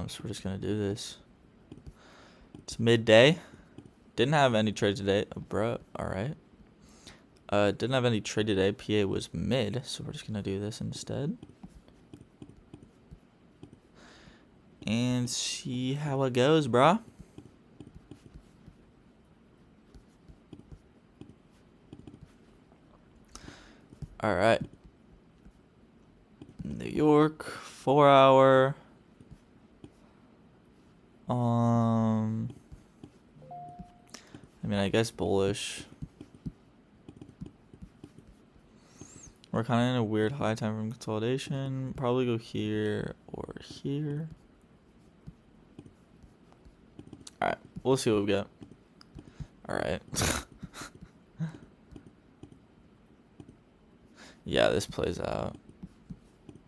so we're just gonna do this. It's midday. Didn't have any trade today, bro. All right. Didn't have any trade today. PA was mid, so we're just gonna do this instead. And see how it goes, bruh. All right. New York, 4 hour. I mean, I guess bullish. We're kind of in a weird high time frame consolidation. Probably go here or here. All right, we'll see what we get. All right. Yeah, this plays out.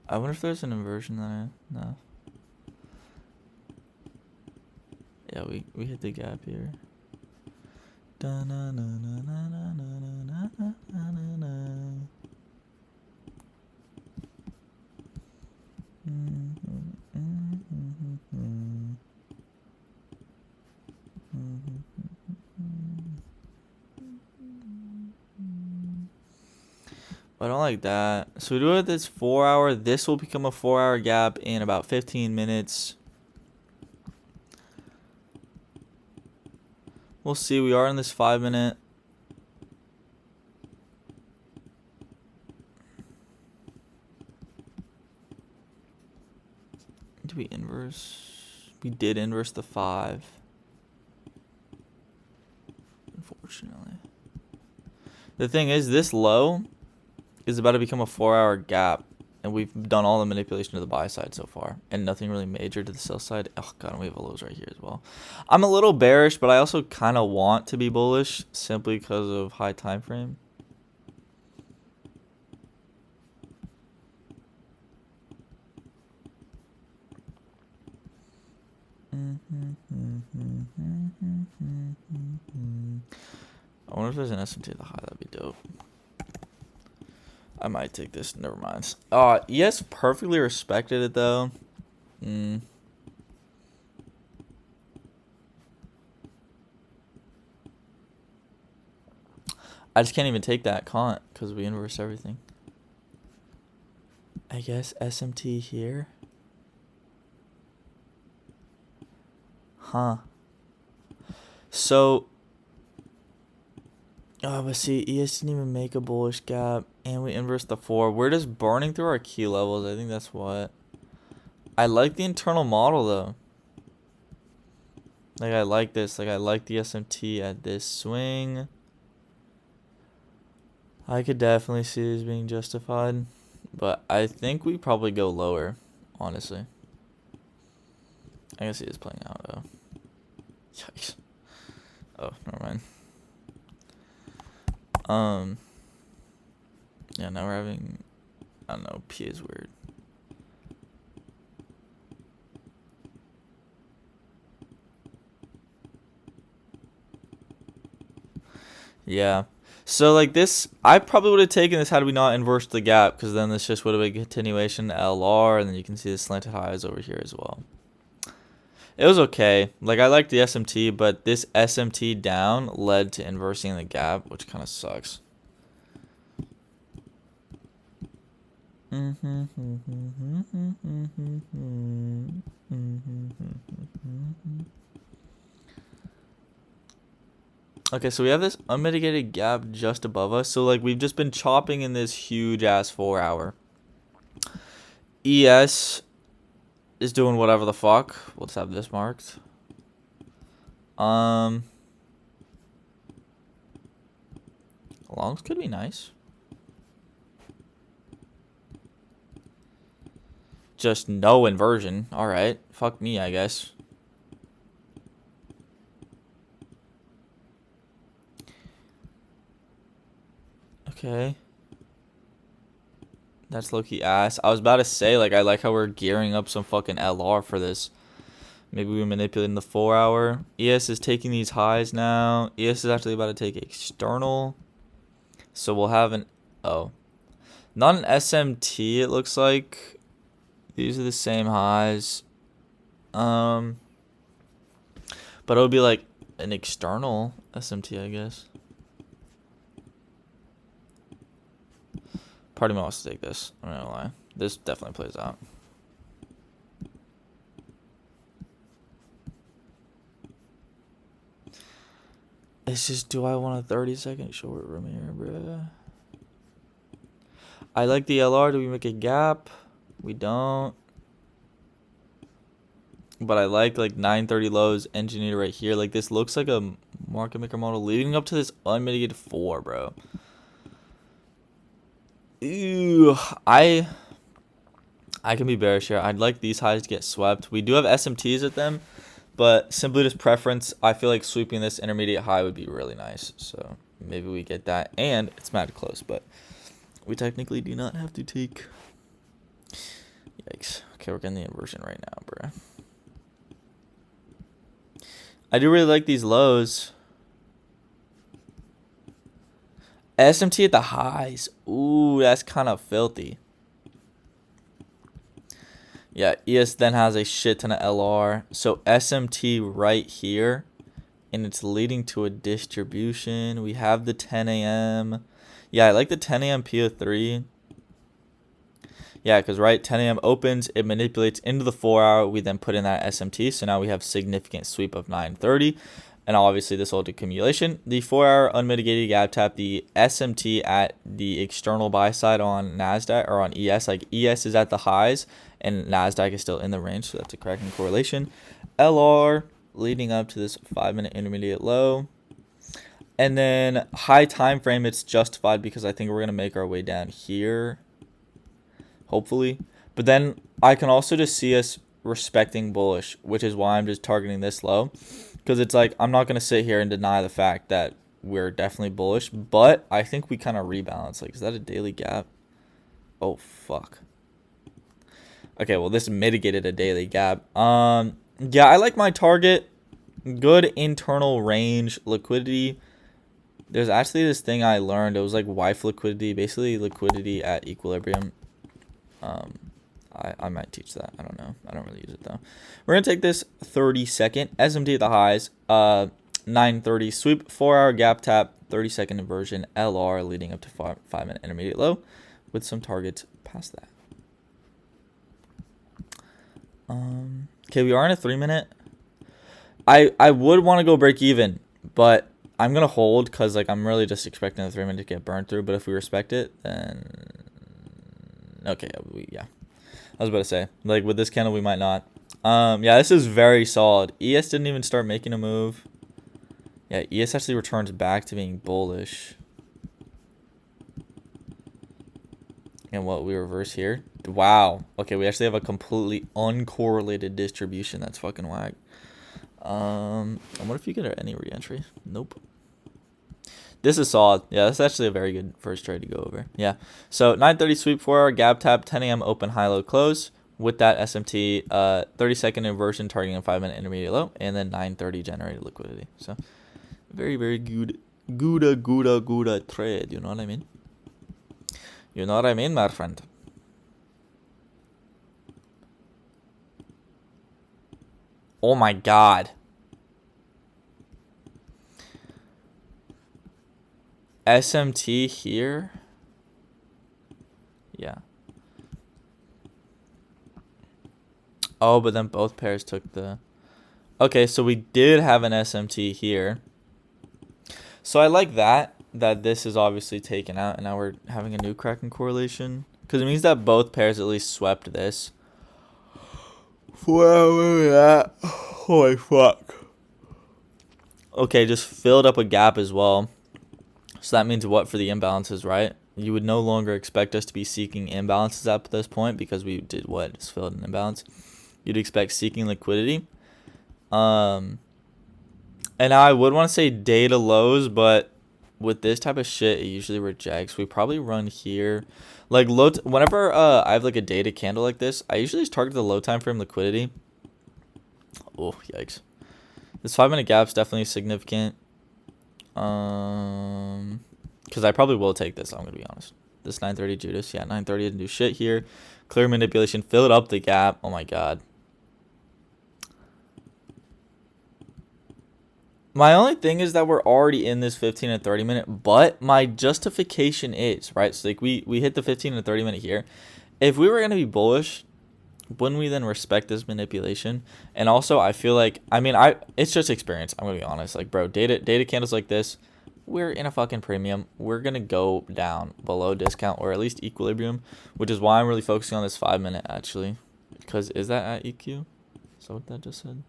I wonder if there's an inversion there. No. Yeah, we hit the gap here. I don't like that. So we do it this 4 hour. This will become a 4 hour gap in about 15 minutes. We'll see. We are in this 5 minute. Did we inverse? We did inverse the 5. Unfortunately. The thing is, this low is about to become a 4 hour gap. And we've done all the manipulation to the buy side so far. And nothing really major to the sell side. Oh, God, we have a lows right here as well. I'm a little bearish, but I also kind of want to be bullish simply because of high time frame. I wonder if there's an S&T at the high. That'd be dope. I might take this. Never mind. ES perfectly respected it though. I just can't even take that cont because we inverse everything. I guess SMT here. Huh. So. Oh, but see, ES didn't even make a bullish gap, and we inverse the 4. We're just burning through our key levels. I think that's what. I like the internal model, though. Like, I like this. Like, I like the SMT at this swing. I could definitely see this being justified, but I think we probably go lower, honestly. I can see this playing out, though. Yikes. Oh, never mind. Yeah, now we're having, I don't know, P is weird. Yeah. So, like, this, I probably would have taken this had we not inversed the gap, because then this just would have been a continuation LR, and then you can see the slanted highs over here as well. It was okay. Like, I liked the SMT, but this SMT down led to inversing the gap, which kind of sucks. Okay, so we have this unmitigated gap just above us. So, like, we've just been chopping in this huge-ass 4 hour. ES is doing whatever the fuck. We'll just have this marked. Longs could be nice. Just no inversion. Alright. Fuck me, I guess. Okay. That's low-key ass. I was about to say, like, I like how we're gearing up some fucking LR for this. Maybe we're manipulating the 4 hour. ES is taking these highs now. ES is actually about to take external. So we'll have an... Oh. Not an SMT, it looks like. These are the same highs. But it would be like an external SMT, I guess. Part of me wants to take this. I'm not gonna lie. This definitely plays out. It's just, do I want a 30-second short from here, bruh? I like the LR. Do we make a gap? We don't. But I like 930 lows engineered right here. Like, this looks like a market maker model leading up to this unmitigated 4, bro. Ew, I can be bearish here. I'd like these highs to get swept. We do have SMTs at them, but simply just preference, I feel like sweeping this intermediate high would be really nice. So maybe we get that. And it's mad close, but we technically do not have to take. Yikes. Okay, we're getting the inversion right now, bro. I do really like these lows. SMT at the highs. Ooh, that's kind of filthy. Yeah, ES then has a shit ton of LR. So SMT right here. And it's leading to a distribution. We have the 10 a.m. Yeah, I like the 10 a.m. PO3. Yeah, because 10 a.m. opens, it manipulates into the 4-hour. We then put in that SMT. So now we have significant sweep of 930. And obviously this will do accumulation. The 4-hour unmitigated gap tap, the SMT at the external buy side on NASDAQ or on ES. Like ES is at the highs and NASDAQ is still in the range. So that's a cracking correlation. LR leading up to this 5-minute intermediate low. And then high time frame, it's justified because I think we're going to make our way down here. Hopefully. But then I can also just see us respecting bullish, which is why I'm just targeting this low. Because it's like, I'm not going to sit here and deny the fact that we're definitely bullish. But I think we kind of rebalance. Like, is that a daily gap? Oh, fuck. Okay, well, this mitigated a daily gap. Yeah, I like my target. Good internal range liquidity. There's actually this thing I learned. It was like wife liquidity. Basically, liquidity at equilibrium. I might teach that. I don't know. I don't really use it, though. We're going to take this 30-second SMT at the highs. 930 sweep, 4-hour gap tap, 30-second inversion, LR leading up to 5-minute intermediate low with some targets past that. Okay, we are in a 3-minute. I would want to go break even, but I'm going to hold because I'm really just expecting the 3-minute to get burned through. But if we respect it, then... Okay, yeah. I was about to say, with this candle, we might not. Yeah, this is very solid. ES didn't even start making a move. Yeah, ES actually returns back to being bullish. And what, we reverse here? Wow. Okay, we actually have a completely uncorrelated distribution. That's fucking whack. And what if you get any re-entry? Nope. This is solid. Yeah, that's actually a very good first trade to go over. Yeah. So 930 sweep, 4-hour gap tap, 10 a.m. open, high, low, close. With that SMT, 30-second inversion targeting a 5-minute intermediate low, and then 930 generated liquidity. So very, very good trade. You know what I mean? You know what I mean, my friend? Oh my God. SMT here. Yeah. Oh, but then both pairs took the... Okay, so we did have an SMT here. So I like that this is obviously taken out, and now we're having a new cracking correlation. Because it means that both pairs at least swept this. Where were we at? Holy fuck. Okay, just filled up a gap as well. So that means what for the imbalances, right? You would no longer expect us to be seeking imbalances at this point because we did what? Just filled an imbalance. You'd expect seeking liquidity. And I would want to say data lows, but with this type of shit, it usually rejects. We probably run here. Whenever I have a data candle like this, I usually just target the low time frame liquidity. Oh, yikes. This 5-minute gap is definitely significant. Because I probably will take this, I'm going to be honest. This 930 Judas. Yeah, 930 didn't do shit here. Clear manipulation. Filled up the gap. Oh, my God. My only thing is that we're already in this 15 and 30 minute, but my justification is, right? So like we hit the 15 and 30 minute here. If we were going to be bullish, wouldn't we then respect this manipulation? And also I feel like, I mean, it's just experience. I'm going to be honest. Like, bro, data candles like this, we're in a fucking premium. We're going to go down below discount or at least equilibrium, which is why I'm really focusing on this 5 minute actually. Because is that at EQ? Is that what that just said?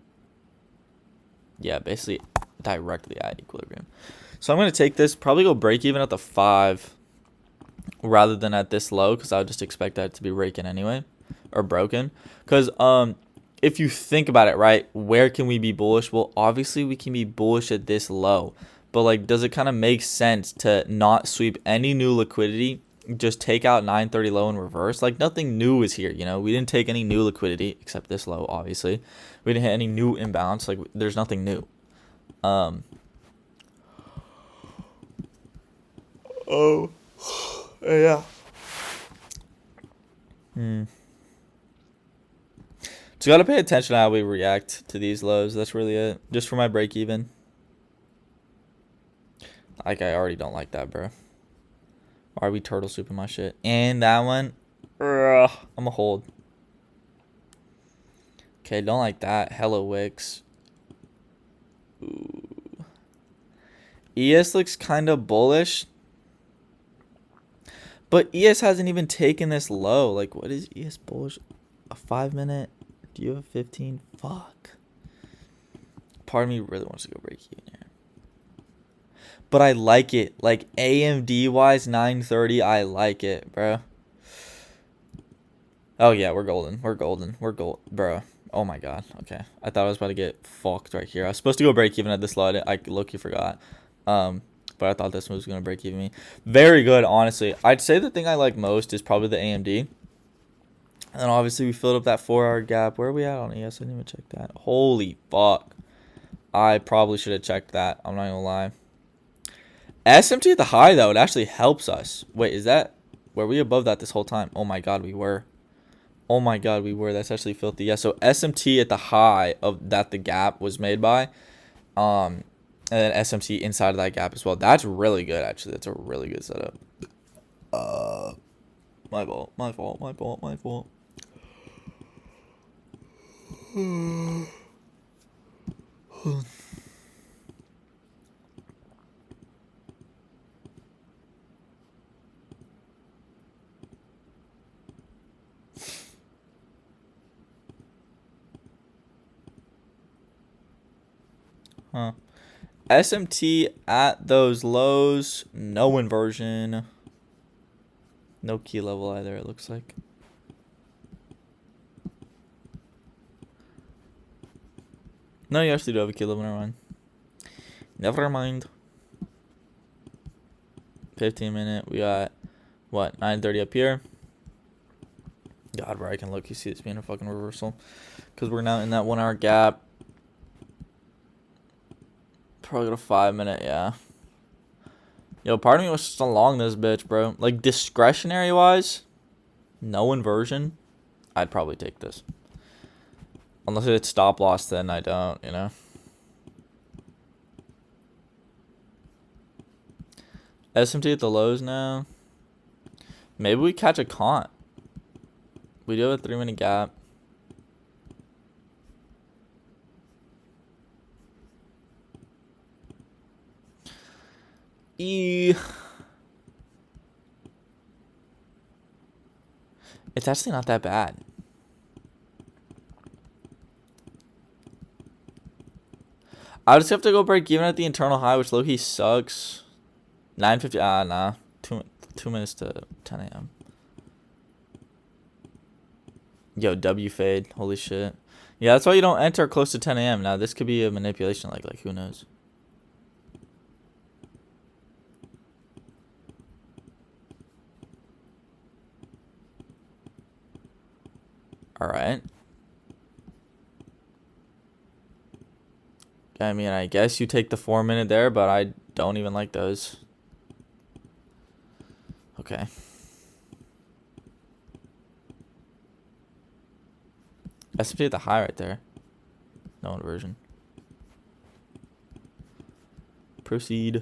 Yeah, basically directly at equilibrium. So I'm going to take this, probably go break even at the 5 rather than at this low, because I would just expect that to be raking anyway or broken. Because if you think about it, right, where can we be bullish? Well, obviously we can be bullish at this low, but like, does it kind of make sense to not sweep any new liquidity, just take out 930 low in reverse? Like, nothing new is here, you know. We didn't take any new liquidity except this low, obviously. We didn't hit any new imbalance. Like, there's nothing new. Oh yeah. So gotta pay attention to how we react to these lows. That's really it. Just for my break even. Like, I already don't like that, bro. Why are we turtle souping my shit? And that one, I'm a hold. Okay, don't like that. Hello Wicks. Ooh. ES looks kind of bullish, but ES hasn't even taken this low. Like, what is ES bullish? A 5 minute? Do you have a 15? Fuck. Part of me really wants to go break even here. But I like it. Like, AMD wise, 930, I like it, bro. Oh, yeah, we're golden. We're golden. We're gold, bro. Oh, my God. Okay. I thought I was about to get fucked right here. I was supposed to go break even at this low. I low-key forgot. But I thought this one was going to break even me. Very good, honestly. I'd say the thing I like most is probably the AMD. And then obviously we filled up that 4-hour gap. Where are we at on ES? I didn't even check that. Holy fuck. I probably should have checked that. I'm not going to lie. SMT at the high, though, it actually helps us. Wait, is that... Were we above that this whole time? Oh, my God, we were. Oh, my God, we were. That's actually filthy. Yeah, so SMT at the high of that the gap was made by. And then SMT inside of that gap as well. That's really good, actually. That's a really good setup. My fault. My fault. My fault. My fault. Huh. SMT at those lows. No inversion. No key level either, it looks like. No, you actually do have a key level. Never mind. Never mind. 15 minute. We got, what, 930 up here. God, where I can look, you see this being a fucking reversal. Because we're now in that 1 hour gap. Probably got a 5 minute, yeah. Yo, part of me was just along this bitch, bro. Like, discretionary wise, no inversion, I'd probably take this. Unless it's stop loss, then I don't, you know. SMT at the lows now. Maybe we catch a cont. We do have a 3 minute gap. It's actually not that bad. I just have to go break even at the internal high, which low-key sucks. 9:50. Nah. 2 minutes to 10 a.m. Yo, W fade. Holy shit. Yeah, that's why you don't enter close to 10 a.m. Now, this could be a manipulation. Like who knows? All right. I mean, I guess you take the 4 minute there, but I don't even like those. Okay. S&P at the high right there. No inversion. Proceed.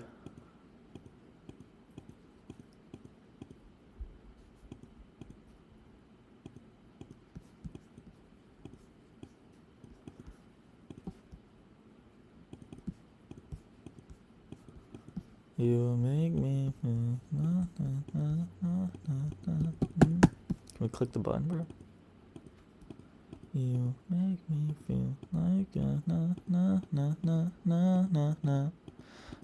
You make me feel. Can we click the button, bro? You make me feel like a na na na na na na na.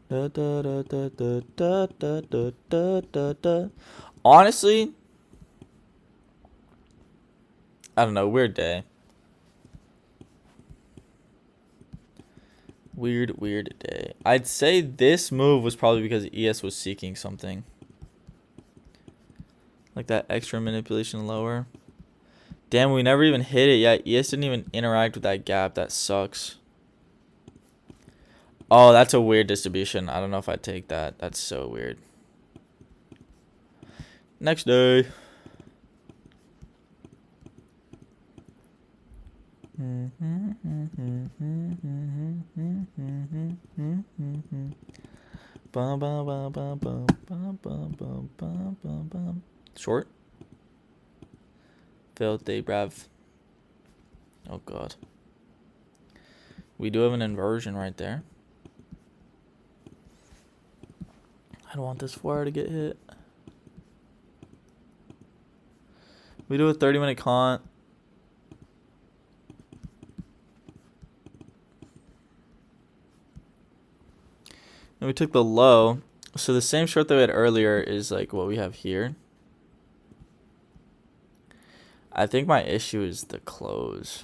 Da, da, da, da, da, da, da, da, da, da, da. Honestly, I don't know. Weird day. Weird day. I'd say this move was probably because ES was seeking something. Like that extra manipulation lower. Damn, we never even hit it yet. ES didn't even interact with that gap. That sucks. Oh, that's a weird distribution. I don't know if I'd take that. That's so weird. Next day. Short. Filthy, bruv. Oh, God. We do have an inversion right there. I don't want this 4 hour to get hit. We do a 30-minute con. And we took the low. So the same short that we had earlier is like what we have here. I think my issue is the close.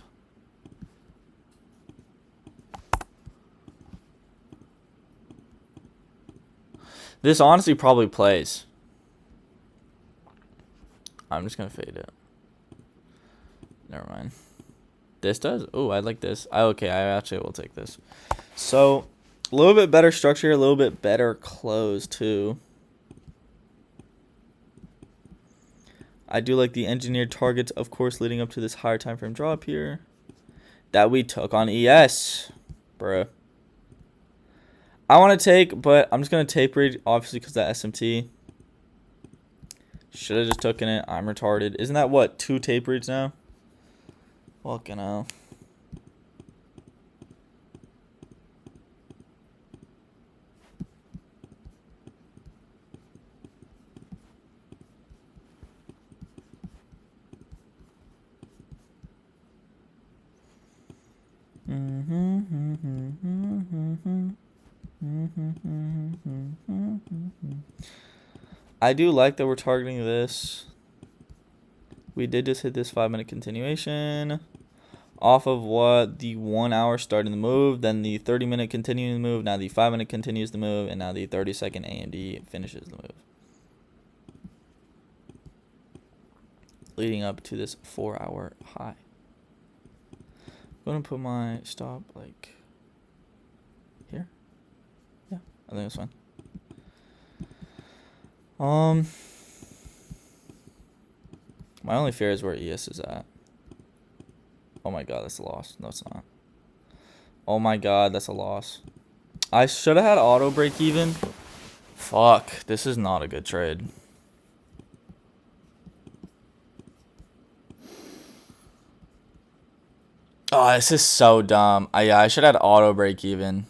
This honestly probably plays. I'm just going to fade it. Never mind. This does? Oh, I like this. Okay, I actually will take this. So, a little bit better structure, a little bit better close too. I do like the engineered targets, of course, leading up to this higher time frame drop here. That we took on ES. Bruh. I want to take, but I'm just going to tape read, obviously, because that SMT. Should have just taken it. I'm retarded. Isn't that, what, 2 tape reads now? Fucking hell. I do like that we're targeting this. We did just hit this 5-minute continuation off of what the 1 hour starting the move, then the 30-minute continuing the move, now the 5-minute continues the move, and now the 30-second AMD finishes the move, leading up to this 4-hour high. I'm gonna put my stop like here. Yeah, I think that's fine. My only fear is where ES is at. Oh my god, that's a loss. No, it's not. Oh my god, that's a loss. I should have had auto break even. Fuck, this is not a good trade. Oh, this is so dumb. Yeah, I should have had auto break even.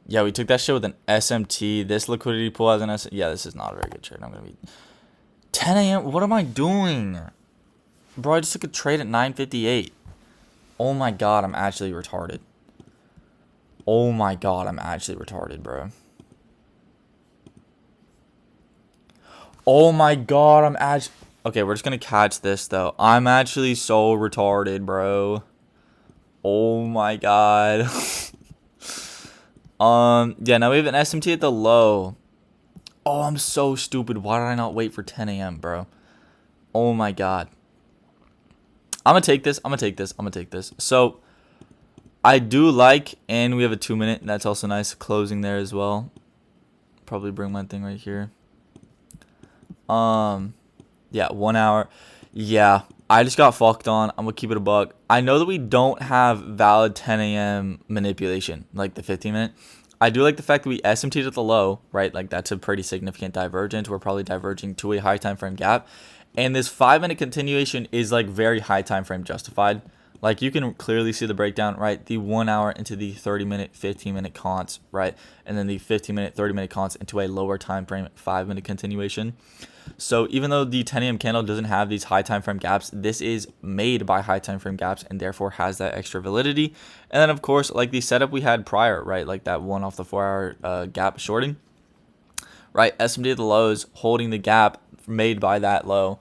Yeah, we took that shit with an SMT. This liquidity pool has an SMT. Yeah, this is not a very good trade. I'm going to be 10 a.m. What am I doing? Bro, I just took a trade at 9:58. Oh my god, I'm actually retarded. Oh my god, I'm actually retarded, bro. Oh my god, I'm actually... Okay, we're just going to catch this, though. I'm actually so retarded, bro. Oh my god. Yeah, now we have an SMT at the low. Oh, I'm so stupid. Why did I not wait for 10 a.m., bro? Oh my god. I'm gonna take this. I'm gonna take this. I'm gonna take this. So, I do like, and we have a 2-minute. That's also nice. Closing there as well. Probably bring my thing right here. Yeah, 1 hour. Yeah, I just got fucked on. I'm gonna keep it a buck. I know that we don't have valid 10 a.m. manipulation, like the 15-minute. I do like the fact that we SMT'd at the low, right? Like that's a pretty significant divergence. We're probably diverging to a high time frame gap. And this 5-minute continuation is like very high time frame justified. Like you can clearly see the breakdown, right? The 1 hour into the 30-minute, 15-minute cons, right? And then the 15-minute, 30-minute cons into a lower time frame 5-minute continuation. So even though the 10 a.m. candle doesn't have these high time frame gaps, this is made by high time frame gaps and therefore has that extra validity. And then of course, like the setup we had prior, right? Like that one off the 4-hour gap shorting, right? SMD at the lows, holding the gap made by that low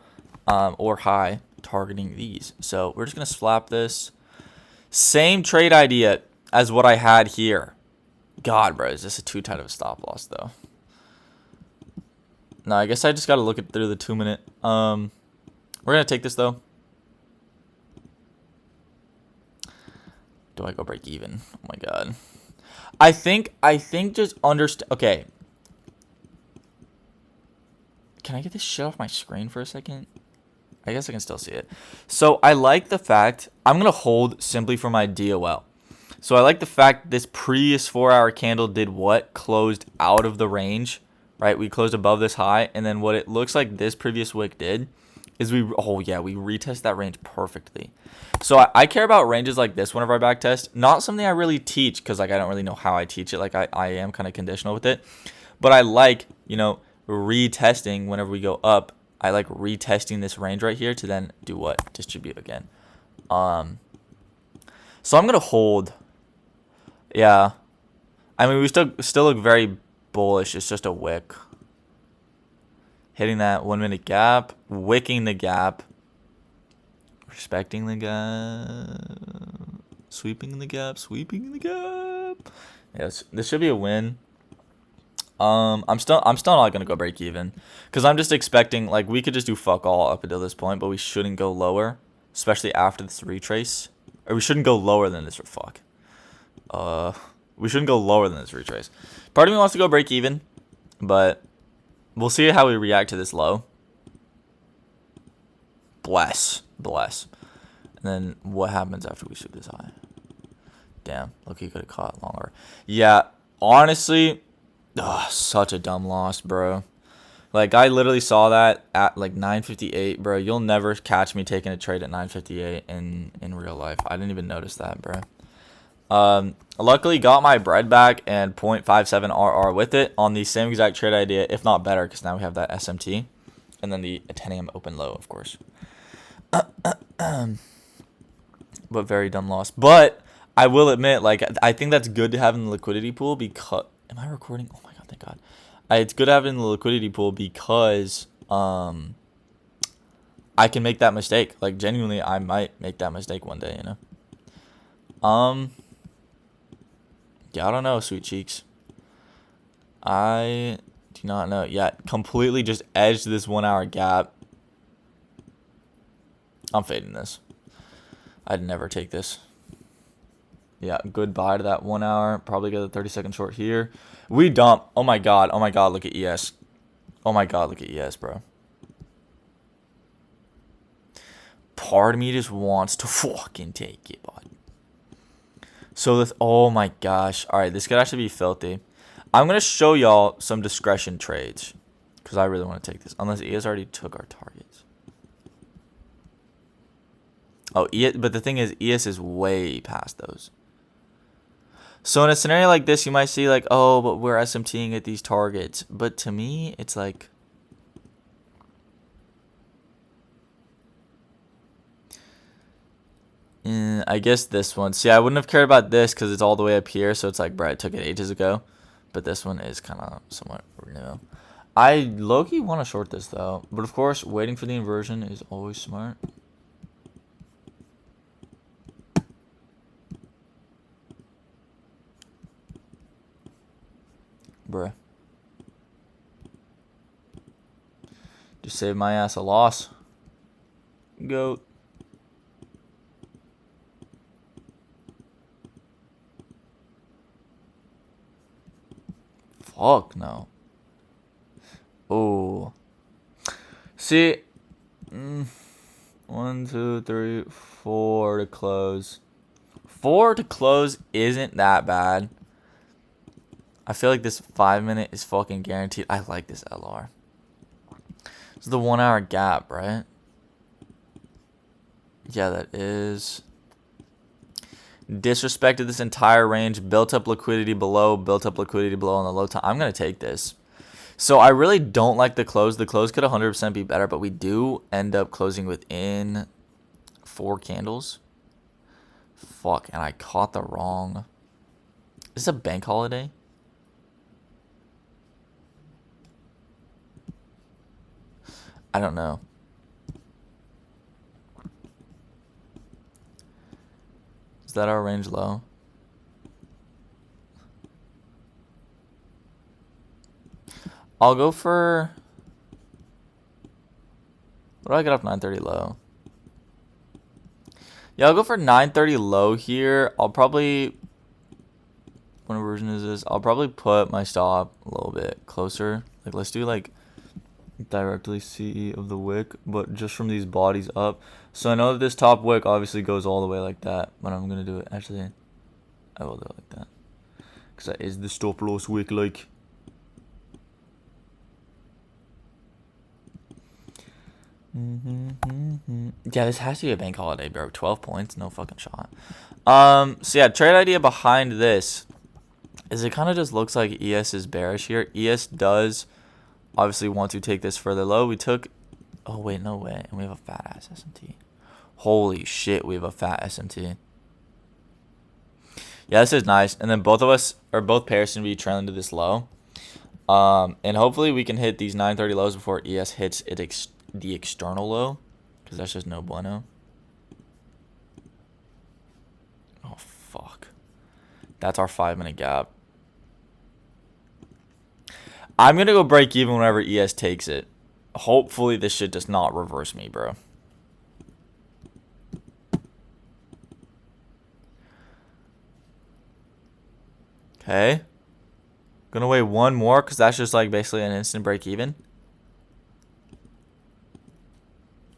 or high, targeting these. So we're just gonna slap this. Same trade idea as what I had here. God, bro, is this a too tight of a stop loss though? No, I guess I just got to look it through the 2-minute. We're going to take this, though. Do I go break even? Oh, my God. I think just understand. Okay. Can I get this shit off my screen for a second? I guess I can still see it. So I like the fact I'm going to hold simply for my DOL. So I like the fact this previous 4-hour candle did what? Closed out of the range. Right, we closed above this high, and then what it looks like this previous wick did is we retest that range perfectly. So I care about ranges like this whenever I backtest. Not something I really teach because like I don't really know how I teach it. Like I am kind of conditional with it, but I like retesting whenever we go up. I like retesting this range right here to then do what? Distribute again. So I'm gonna hold. Yeah, I mean we still look very bullish. It's just a wick. Hitting that 1-minute gap, wicking the gap, respecting the gap, sweeping the gap, sweeping the gap. Yes, this should be a win. I'm still not gonna go break even because I'm just expecting like we could just do fuck all up until this point, but we shouldn't go lower, especially after this retrace. Or we shouldn't go lower than this. We shouldn't go lower than this retrace. Part of me wants to go break even, but we'll see how we react to this low. Bless. And then what happens after we sweep this high? Damn, look, he could have caught longer. Yeah, honestly, such a dumb loss, bro. Like, I literally saw that at like 9:58, bro. You'll never catch me taking a trade at 9:58 in real life. I didn't even notice that, bro. Luckily got my bread back and 0.57 RR with it on the same exact trade idea, if not better, because now we have that SMT and then the 10 a.m. open low, of course. But very dumb loss. But I will admit, like, I think that's good to have in the liquidity pool because am I recording? Oh my God, thank God. It's good to have it in the liquidity pool because I can make that mistake. Like, genuinely, I might make that mistake one day, Yeah, I don't know, sweet cheeks. I do not know. Yeah, completely just edged this 1-hour gap. I'm fading this. I'd never take this. Yeah, goodbye to that 1 hour. Probably get a 30-second short here. We dump. Oh my God. Oh my God. Look at ES. Oh my God. Look at ES, bro. Part of me just wants to fucking take it, bud. So this. Oh my gosh. All right, this could actually be filthy. I'm gonna show y'all some discretion trades because I really want to take this. Unless ES already took our targets. Oh, but the thing is, ES is way past those. So in a scenario like this, you might see like, oh, but we're SMTing at these targets. But to me, it's like, I guess this one. See, I wouldn't have cared about this because it's all the way up here. So it's like, bro, I took it ages ago. But this one is kind of somewhat new. I low-key want to short this though. But of course, waiting for the inversion is always smart. Bruh. Just saved my ass a loss. Goat. Fuck no. Oh. See. 1, 2, 3, 4 to close. 4 to close isn't that bad. I feel like this 5 minute is fucking guaranteed. I like this LR. This is the 1 hour gap, right? Yeah, that is. Disrespected this entire range. Built up liquidity below. Built up liquidity below on the low time. I'm going to take this. So I really don't like the close. The close could 100% be better, but we do end up closing within 4 candles. Fuck, and I caught the wrong. Is this a bank holiday? I don't know. Is that our range low? I'll go for. What do I get off 930 low? Yeah, I'll go for 930 low here. I'll probably. What version is this? I'll probably put my stop a little bit closer. Like, let's do like directly CE of the wick, but just from these bodies up. So I know that this top wick obviously goes all the way like that, but I'm gonna do it. Actually, I will do it like that, because that is the stop loss wick. Like, yeah, this has to be a bank holiday, bro. 12 points, no fucking shot. So yeah, trade idea behind this is it kind of just looks like ES is bearish here. ES does obviously want to take this further low. We took, oh wait, no way, and we have a fat ass SMT. Holy shit, we have a fat SMT. Yeah, this is nice. And then both of us, or both pairs, can be trailing to this low. And hopefully we can hit these 930 lows before ES hits the external low, because that's just no bueno. Oh fuck, that's our 5 minute gap. I'm gonna go break even whenever ES takes it. Hopefully this shit does not reverse me, bro. Okay. Gonna wait one more, because that's just like basically an instant break even.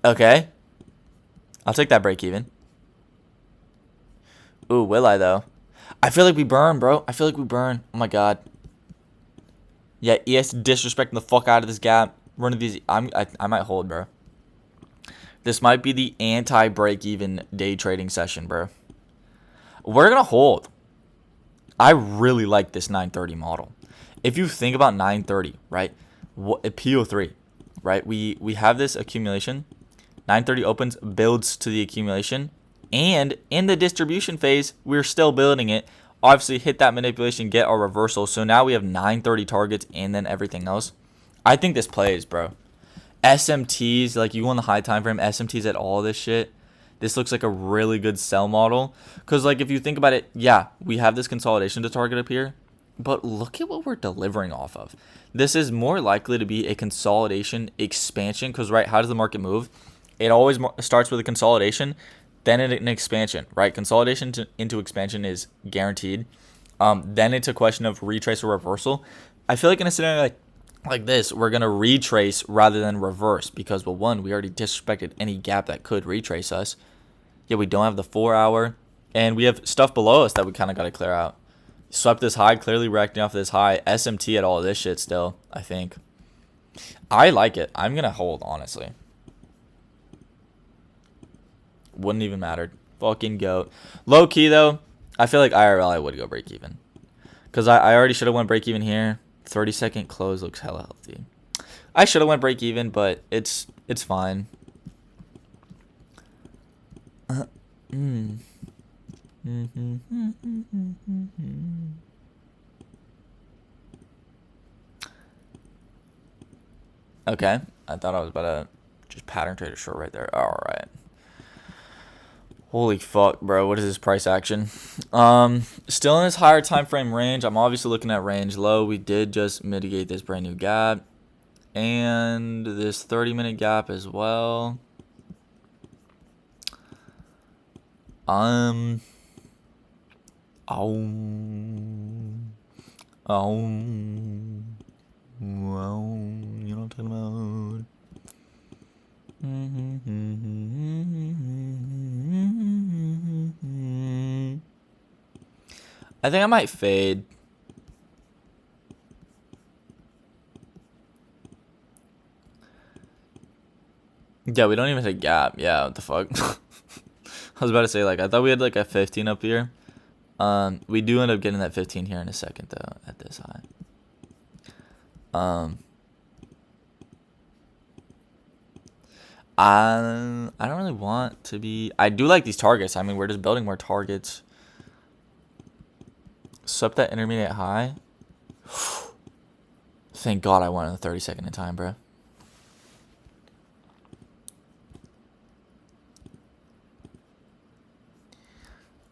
Okay. I'll take that break even. Ooh, will I though? I feel like we burn, bro. I feel like we burn. Oh my god. Yeah, ES disrespecting the fuck out of this gap. Running these. I might hold, bro. This might be the anti-break even day trading session, bro. We're gonna hold. I really like this 930 model. If you think about 930, right? PO3, right? We have this accumulation. 930 opens, builds to the accumulation, and in the distribution phase, we're still building it. Obviously, hit that manipulation, get our reversal. So now we have 930 targets and then everything else. I think this plays, bro. SMTs, like you go on the high time frame, SMTs at all this shit. This looks like a really good sell model. Because, like, if you think about it, yeah, we have this consolidation to target up here. But look at what we're delivering off of. This is more likely to be a consolidation expansion. Because, right, how does the market move? It always starts with a consolidation, then an expansion, right? Consolidation into expansion is guaranteed. Then it's a question of retrace or reversal. I feel like in a scenario like this, we're going to retrace rather than reverse because, well, one, we already disrespected any gap that could retrace us. Yeah, we don't have the 4 hour, and we have stuff below us that we kind of got to clear out. Swept this high, clearly reacting off this high. SMT at all this shit still, I think. I like it. I'm going to hold, honestly. Wouldn't even matter. Fucking goat. Low key, though, I feel like IRL I would go break even. Because I already should have went break even here. 30-second close looks hella healthy. I should have went break even, but it's fine. Okay. I thought I was about to just pattern trade a short right there. Alright. Holy fuck, bro. What is this price action? Still in this higher time frame range. I'm obviously looking at range low. We did just mitigate this brand new gap. And this 30-minute gap as well. You know what I'm talking about? I think I might fade. Yeah, we don't even hit gap. Yeah, what the fuck? I was about to say, like, I thought we had like a 15 up here. We do end up getting that 15 here in a second though at this high. I don't really want to be. I do like these targets. I mean, we're just building more targets. Swept that intermediate high. Thank God I won in the 30-second in time, bro.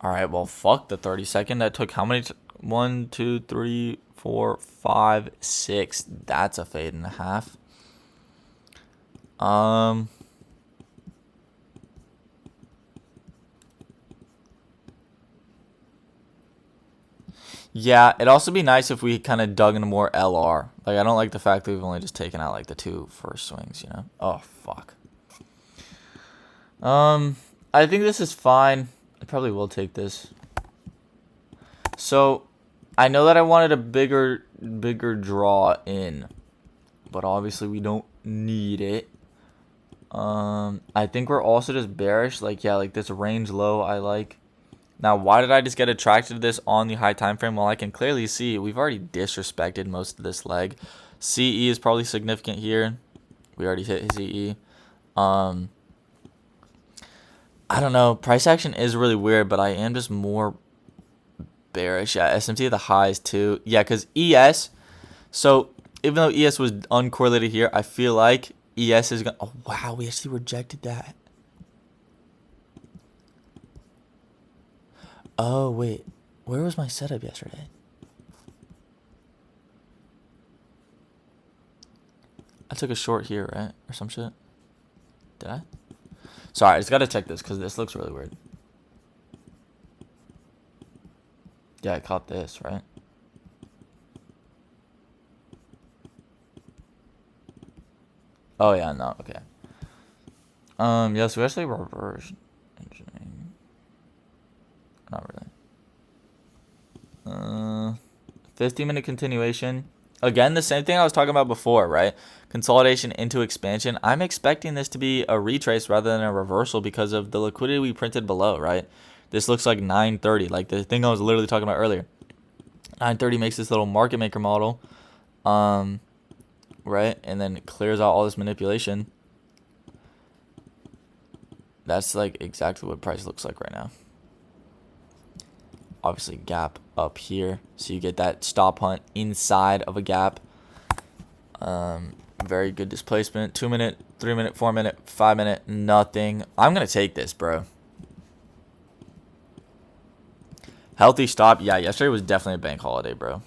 All right, well, fuck the 30-second. That took how many? 1, 2, 3, 4, 5, 6. That's a fade and a half. Yeah, it'd also be nice if we kind of dug into more LR. Like, I don't like the fact that we've only just taken out like the 2 first swings, you know? Oh, fuck. I think this is fine. I probably will take this. So, I know that I wanted a bigger draw in, but obviously we don't need it. I think we're also just bearish. Like, yeah, like this range low I like. Now, why did I just get attracted to this on the high time frame? Well, I can clearly see we've already disrespected most of this leg. CE is probably significant here. We already hit CE. I don't know. Price action is really weird, but I am just more bearish. Yeah, SMT at the highs too. Yeah, because ES. So even though ES was uncorrelated here, I feel like ES is going to... Oh, wow. We actually rejected that. Oh, wait. Where was my setup yesterday? I took a short here, right? Or some shit. Did I? Sorry, I just got to check this because this looks really weird. Yeah, I caught this, right? Oh, yeah, no, okay. Yeah, so we actually reversed engineering. Not really. 15-minute continuation. Again, the same thing I was talking about before, right? Consolidation into expansion. I'm expecting this to be a retrace rather than a reversal because of the liquidity we printed below, right? This looks like 930, like the thing I was literally talking about earlier. 930 makes this little market maker model, right? And then it clears out all this manipulation. That's like exactly what price looks like right now. Obviously gap up here, so you get that stop hunt inside of a gap. Very good displacement. 2 minute, 3 minute, 4 minute, 5 minute, nothing. I'm gonna take this, bro. Healthy stop. Yeah, yesterday was definitely a bank holiday, bro.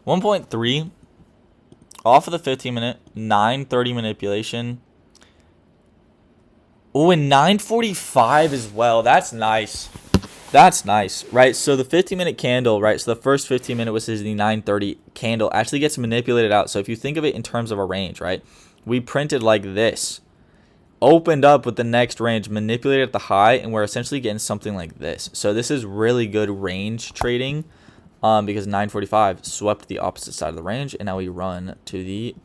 $1.3 off of the 15-minute, 930 manipulation. Oh, and 945 as well. That's nice. That's nice, right? So the 15-minute candle, right? So the first 15-minute was the 930 candle actually gets manipulated out. So if you think of it in terms of a range, right? We printed like this, opened up with the next range, manipulated at the high, and we're essentially getting something like this. So this is really good range trading, because 945 swept the opposite side of the range, and now we run to the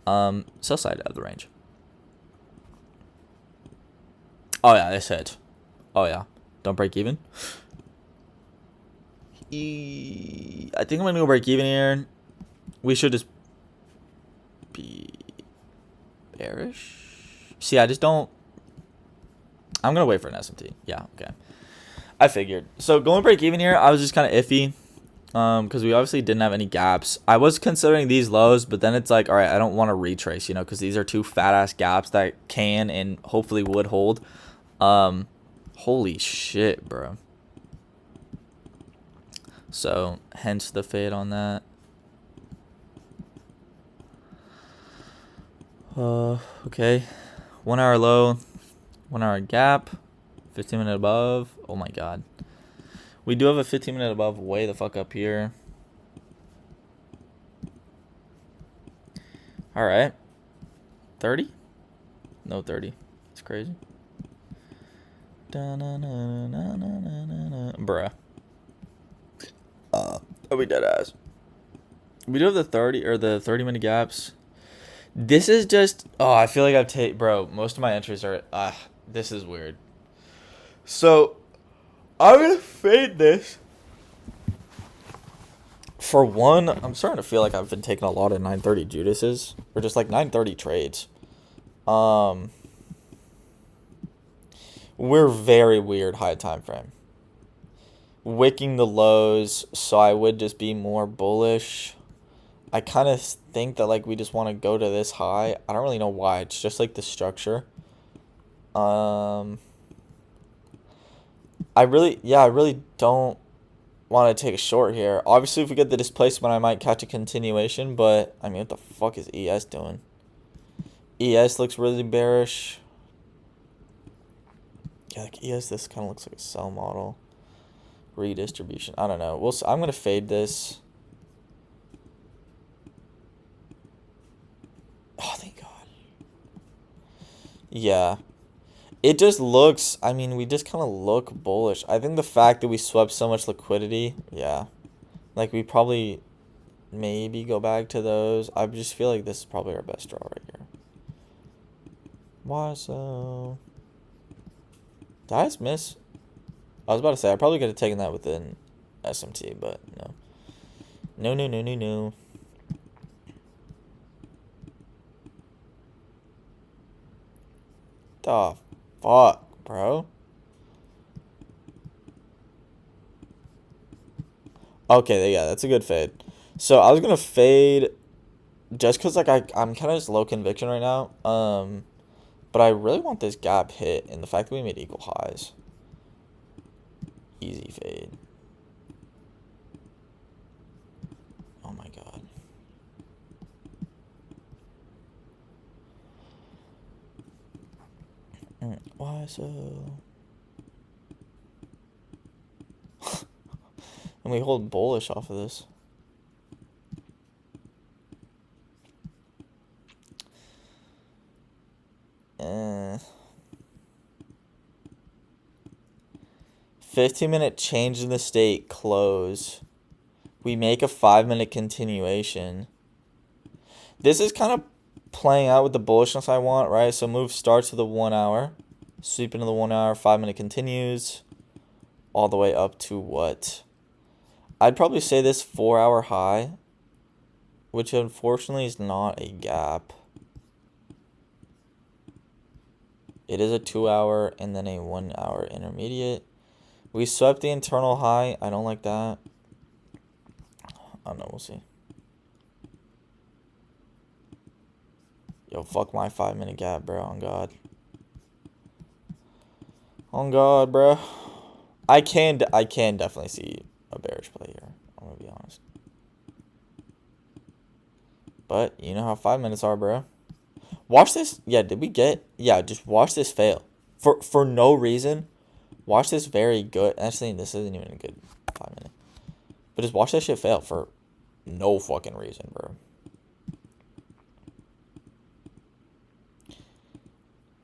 sell side of the range. Oh yeah, this hit. Oh yeah, don't break even. I think I'm gonna go break even here. We should just be bearish. See, I just don't. I'm gonna wait for an SMT. Yeah, okay. I figured. So going break even here, I was just kind of iffy, because we obviously didn't have any gaps. I was considering these lows, but then it's like, all right, I don't want to retrace, you know, because these are two fat ass gaps that can and hopefully would hold. Holy shit, bro. So hence the fade on that. Okay. 1 hour low, 1 hour gap, 15-minute above. Oh my god. We do have a 15-minute above way the fuck up here. All right. 30? No 30. It's crazy. Bruh. Oh, we dead ass. We do have the 30-minute gaps. This is just, oh, I feel like bro, most of my entries are, this is weird. So, I'm going to fade this. For one, I'm starting to feel like I've been taking a lot of 930 Judases, or just like 930 trades. We're very weird high time frame. Wicking the lows, so I would just be more bullish. I kind of think that like we just want to go to this high. I don't really know why. It's just like the structure. I really don't want to take a short here. Obviously, if we get the displacement, I might catch a continuation. But I mean, what the fuck is ES doing? ES looks really bearish. Yeah, like ES, this kind of looks like a sell model. Redistribution. I don't know. I'm gonna fade this. Oh, thank God. Yeah. It just looks, I mean, we just kind of look bullish. I think the fact that we swept so much liquidity, yeah. Like, we probably maybe go back to those. I just feel like this is probably our best draw right here. Why so? Did I just miss? I was about to say, I probably could have taken that within SMT, but no. No. The fuck, bro? Okay, yeah, that's a good fade. So I was gonna fade just because like I'm kind of just low conviction right now. But I really want this gap hit, and the fact that we made equal highs. Easy fade. Oh my God. Why so? And we hold bullish off of this. Eh. 15-minute change in the state, close. We make a 5-minute continuation. This is kind of playing out with the bullishness I want, right? So move starts with the 1 hour. Sweep into the 1 hour, 5-minute continues. All the way up to what? I'd probably say this 4-hour high, which unfortunately is not a gap. It is a 2-hour and then a 1 hour intermediate. We swept the internal high. I don't like that. I don't know. We'll see. Yo, fuck my 5-minute gap, bro. On God. On God, bro. I can definitely see a bearish play here. I'm gonna be honest. But you know how 5 minutes are, bro. Watch this. Yeah, did we get? Yeah, just watch this fail. For no reason. Watch this very good. Actually, this isn't even a good 5 minute. But just watch that shit fail for no fucking reason, bro.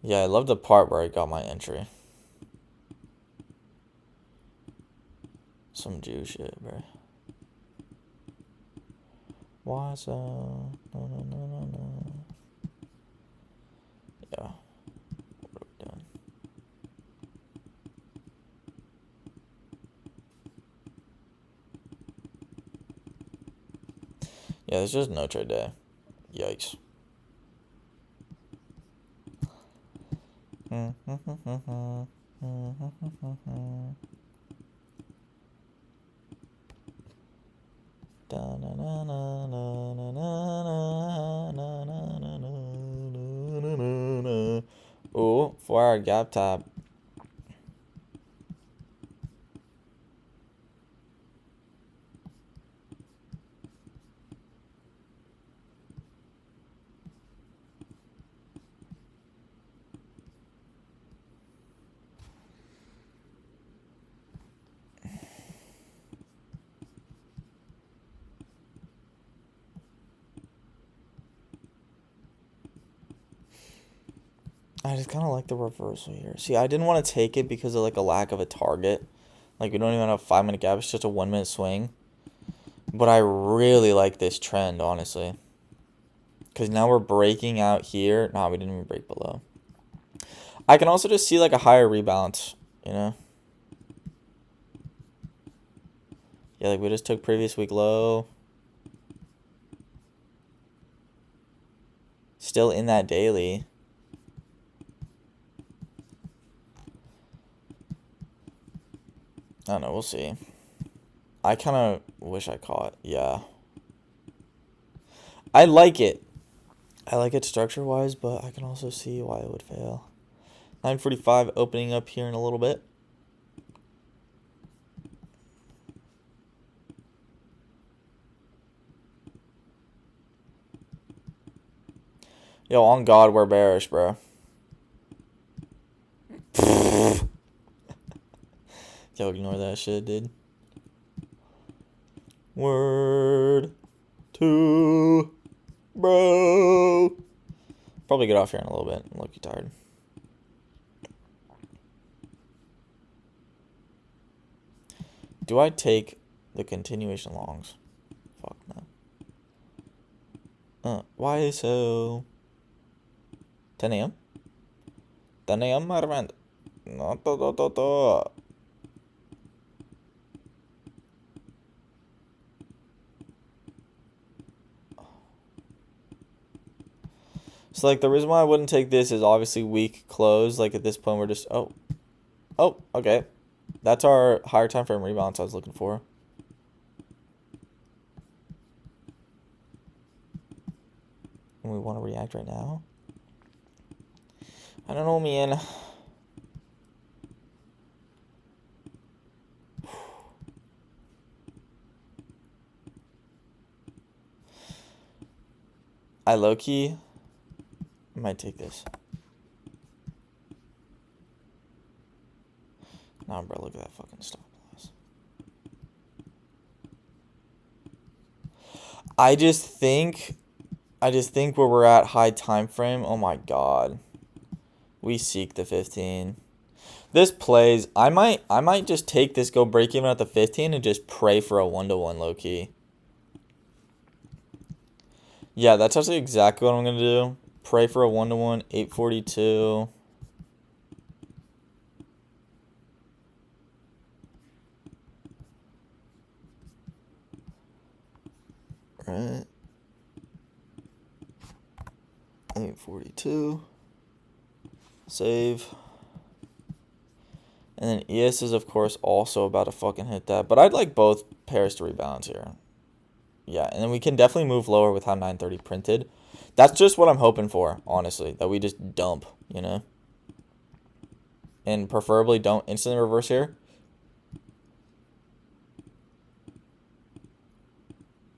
Yeah, I love the part where I got my entry. Some Jew shit, bro. Why so? No. Yeah. What are we doing? Yeah, there's just no trade day. Yikes. Ooh, 4-hour gap top. I just kind of like the reversal here. See, I didn't want to take it because of like a lack of a target. Like we don't even have a 5-minute gap. It's just a 1 minute swing. But I really like this trend, honestly. Because now we're breaking out here. Nah, we didn't even break below. I can also just see like a higher rebalance, you know? Yeah, like we just took previous week low. Still in that daily. I don't know, we'll see. I kind of wish I caught. Yeah. I like it. I like it structure-wise, but I can also see why it would fail. 9:45 opening up here in a little bit. Yo, on God, we're bearish, bro. Yo, ignore that shit, dude. Word to bro. Probably get off here in a little bit. I'm looking tired. Do I take the continuation longs? Fuck no. Why so? 10 a.m.? 10 a.m., my friend. No, to. So, like, the reason why I wouldn't take this is obviously weak close. Like, at this point, we're just... Oh, okay. That's our higher time frame rebalance I was looking for. And we want to react right now? I don't know, man. I low-key might take this. Nah, bro, look at that fucking stop loss. I just think where we're at high time frame. Oh my God. We seek the 15. This plays. I might just take this, go break even at the 15 and just pray for a 1-to-1 low key. Yeah, that's actually exactly what I'm gonna do. Pray for a 1-to-1, 842. Right. 842. Save. And then ES is, of course, also about to fucking hit that. But I'd like both pairs to rebalance here. Yeah, and then we can definitely move lower with how 930 printed. That's just what I'm hoping for, honestly. That we just dump, you know? And preferably don't instantly reverse here.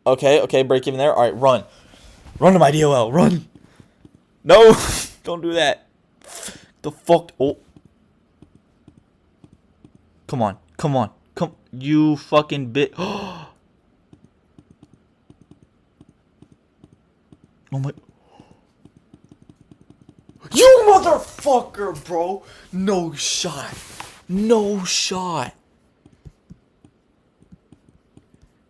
Okay, break even there. All right, run. Run to my DOL, run. No, don't do that. The fuck? Oh. Come on. You fucking bit. Oh my. You motherfucker, bro. No shot.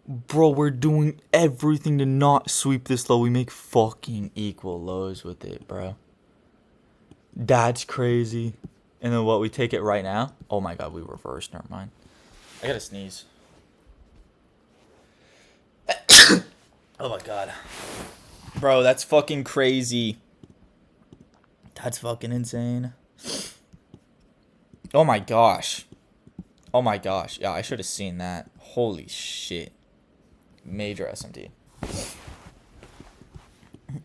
Bro, we're doing everything to not sweep this low. We make fucking equal lows with it, bro. That's crazy. And then what, we take it right now? Oh my God, we reversed. Never mind. I gotta sneeze. Oh my God. Bro, that's fucking crazy. That's fucking insane. Oh my gosh. Yeah, I should have seen that. Holy shit. Major SMT.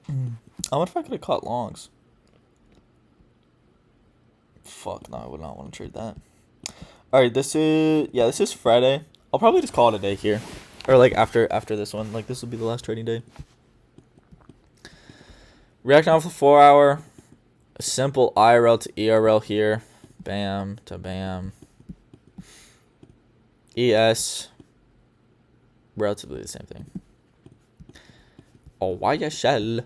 I wonder if I could have caught longs. Fuck no, I would not want to trade that. Alright, this is Friday. I'll probably just call it a day here. Or like after this one. Like this will be the last trading day. React off the 4 hour. A simple IRL to ERL here. Bam to bam. ES. Relatively the same thing. Oh, why you shell?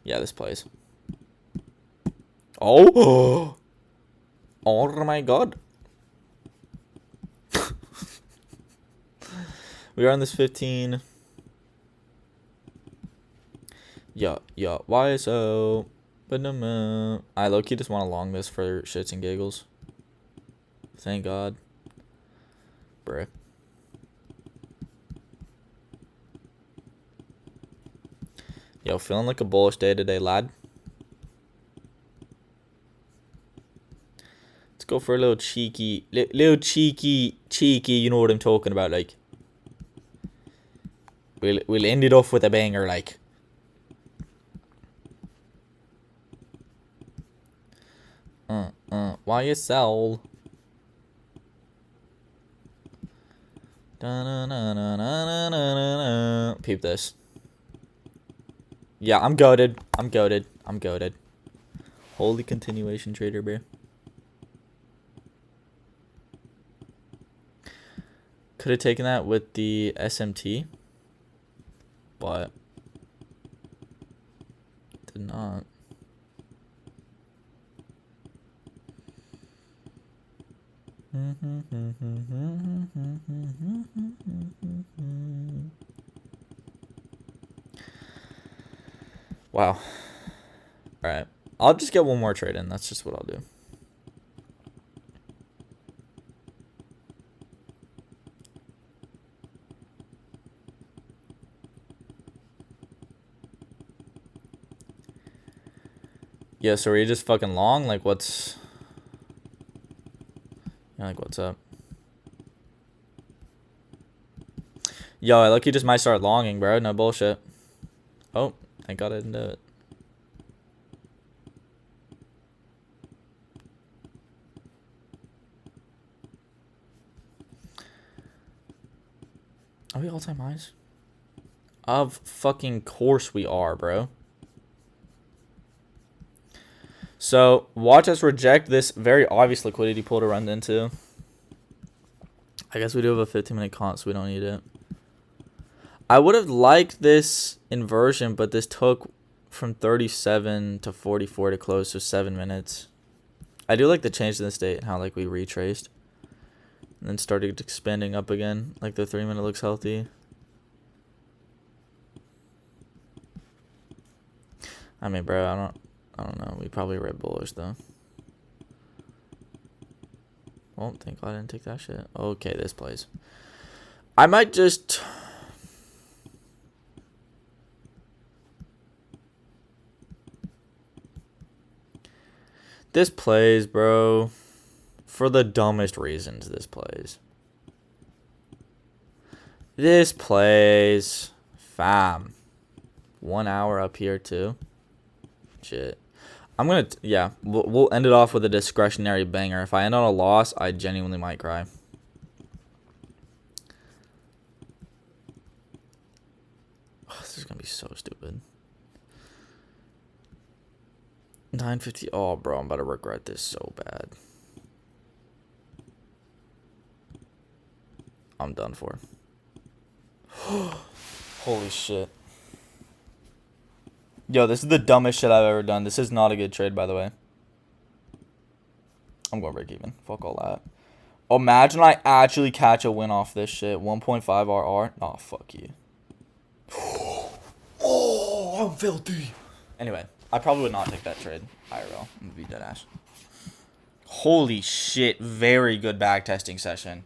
Yeah, this plays. Oh! Oh my God. We are on this 15. Yeah, YSO. But no, I low-key just want to long this for shits and giggles. Thank God. Bruh. Yo, feeling like a bullish day today, lad. Let's go for a little cheeky, you know what I'm talking about, like. We'll end it off with a banger, like. YSL. Peep this. Yeah, I'm goated. I'm goated. Holy continuation trader, bro. Could have taken that with the SMT, but did not. Wow. Alright. I'll just get one more trade in. That's just what I'll do. Yeah, so are you just fucking long? Like, what's... Yeah, like, what's up? Yo, I lucky just might start longing, bro. No bullshit. Oh, thank God I didn't do it. Are we all-time highs? Of fucking course we are, bro. So, watch us reject this very obvious liquidity pool to run into. I guess we do have a 15-minute comp, so we don't need it. I would have liked this inversion, but this took from 37 to 44 to close, so 7 minutes. I do like the change in the state and how, like, we retraced. And then started expanding up again. Like, the 3-minute looks healthy. I mean, bro, I don't know. We probably read bullish, though. Well, thank God I didn't take that shit. Okay, this plays. I might just... This plays, bro. For the dumbest reasons, this plays. This plays. Fam. 1 hour up here, too. Shit. I'm gonna... Yeah, we'll end it off with a discretionary banger. If I end on a loss, I genuinely might cry. Oh, this is gonna be so stupid. 950. Oh, bro, I'm about to regret this so bad. I'm done for. Holy shit. Yo, this is the dumbest shit I've ever done. This is not a good trade, by the way. I'm going break even. Fuck all that. Imagine I actually catch a win off this shit. 1.5 RR. Oh, fuck you. Oh, I'm filthy. Anyway, I probably would not take that trade. IRL. I'm gonna be dead ass. Holy shit. Very good backtesting session.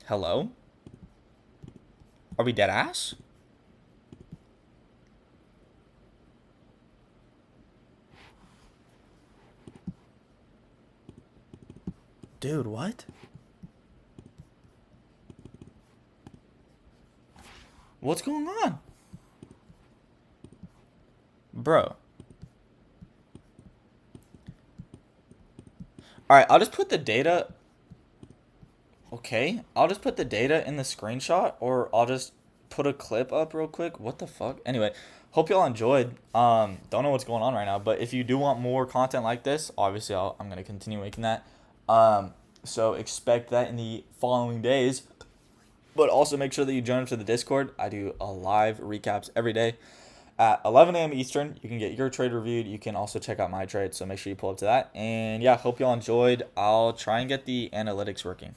Hello? Are we dead ass? Dude, what? What's going on? Bro. Alright, I'll just put the data... Okay, I'll just put the data in the screenshot, or I'll just put a clip up real quick. What the fuck? Anyway, hope y'all enjoyed. Don't know what's going on right now, but if you do want more content like this, obviously I'm going to continue making that. So expect that in the following days. But also make sure that you join up to the Discord. I do live recaps every day. at 11 a.m. Eastern. You can get your trade reviewed. You can also check out my trade, so make sure you pull up to that. And yeah, hope y'all enjoyed. I'll try and get the analytics working.